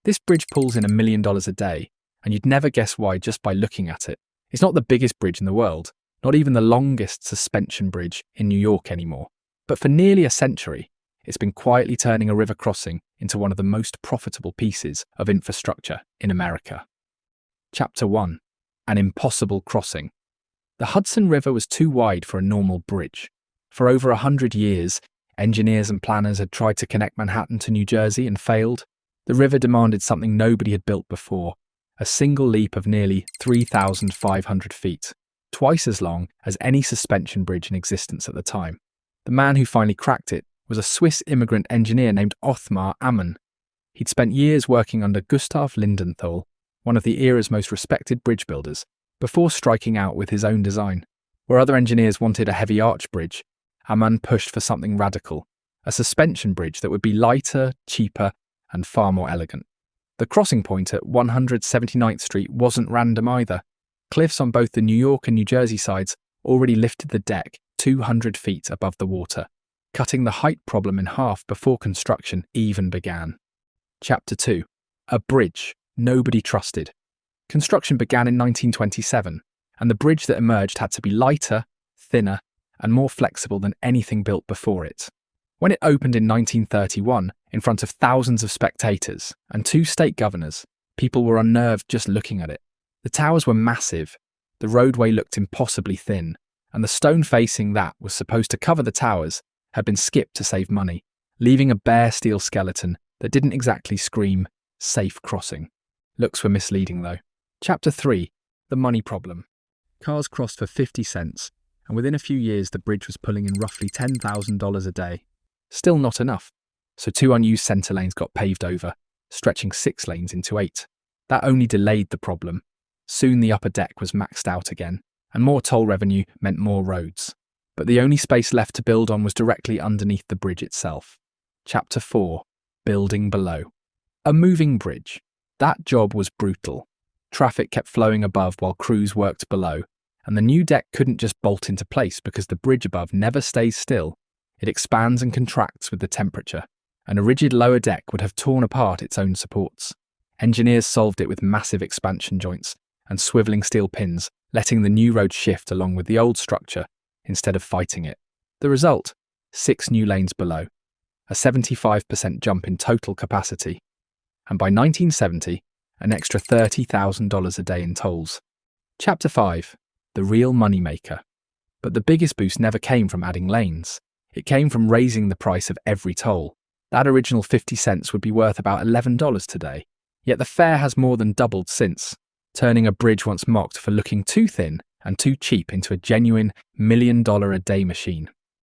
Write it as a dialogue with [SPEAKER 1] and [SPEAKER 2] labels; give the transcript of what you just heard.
[SPEAKER 1] This bridge pulls in $1 million a day, and you'd never guess why just by looking at it. It's not the biggest bridge in the world, not even the longest suspension bridge in New York anymore. But for nearly a century, it's been quietly turning a river crossing into one of the most profitable pieces of infrastructure in America. Chapter 1. An impossible crossing. The Hudson River was too wide for a normal bridge. For over 100 years, engineers and planners had tried to connect Manhattan to New Jersey and failed. The river demanded something nobody had built before, a single leap of nearly 3,500 feet, twice as long as any suspension bridge in existence at the time. The man who finally cracked it was a Swiss immigrant engineer named Othmar Ammann. He'd spent years working under Gustav Lindenthal, one of the era's most respected bridge builders, before striking out with his own design. Where other engineers wanted a heavy arch bridge, Ammann pushed for something radical, a suspension bridge that would be lighter, cheaper, and far more elegant. The crossing point at 179th Street wasn't random either. Cliffs on both the New York and New Jersey sides already lifted the deck 200 feet above the water, cutting the height problem in half before construction even began. Chapter 2. A bridge nobody trusted. Construction began in 1927, and the bridge that emerged had to be lighter, thinner, and more flexible than anything built before it. When it opened in 1931, in front of thousands of spectators and 2 state governors, people were unnerved just looking at it. The towers were massive, the roadway looked impossibly thin, and the stone facing that was supposed to cover the towers had been skipped to save money, leaving a bare steel skeleton that didn't exactly scream, "safe crossing." Looks were misleading though. Chapter 3. The money problem. Cars crossed for 50 cents, and within a few years the bridge was pulling in roughly $10,000 a day. Still not enough, so 2 unused centre lanes got paved over, stretching 6 lanes into 8. That only delayed the problem. Soon the upper deck was maxed out again, and more toll revenue meant more roads. But the only space left to build on was directly underneath the bridge itself. Chapter 4. Building below. A moving bridge. That job was brutal. Traffic kept flowing above while crews worked below, and the new deck couldn't just bolt into place because the bridge above never stays still. It expands and contracts with the temperature, and a rigid lower deck would have torn apart its own supports. Engineers solved it with massive expansion joints and swiveling steel pins, letting the new road shift along with the old structure instead of fighting it. The result? 6 new lanes below, a 75% jump in total capacity, and by 1970, an extra $30,000 a day in tolls. Chapter 5. The real moneymaker. But the biggest boost never came from adding lanes. It came from raising the price of every toll. That original 50 cents would be worth about $11 today. Yet the fare has more than doubled since, turning a bridge once mocked for looking too thin and too cheap into a genuine $1 million a day machine.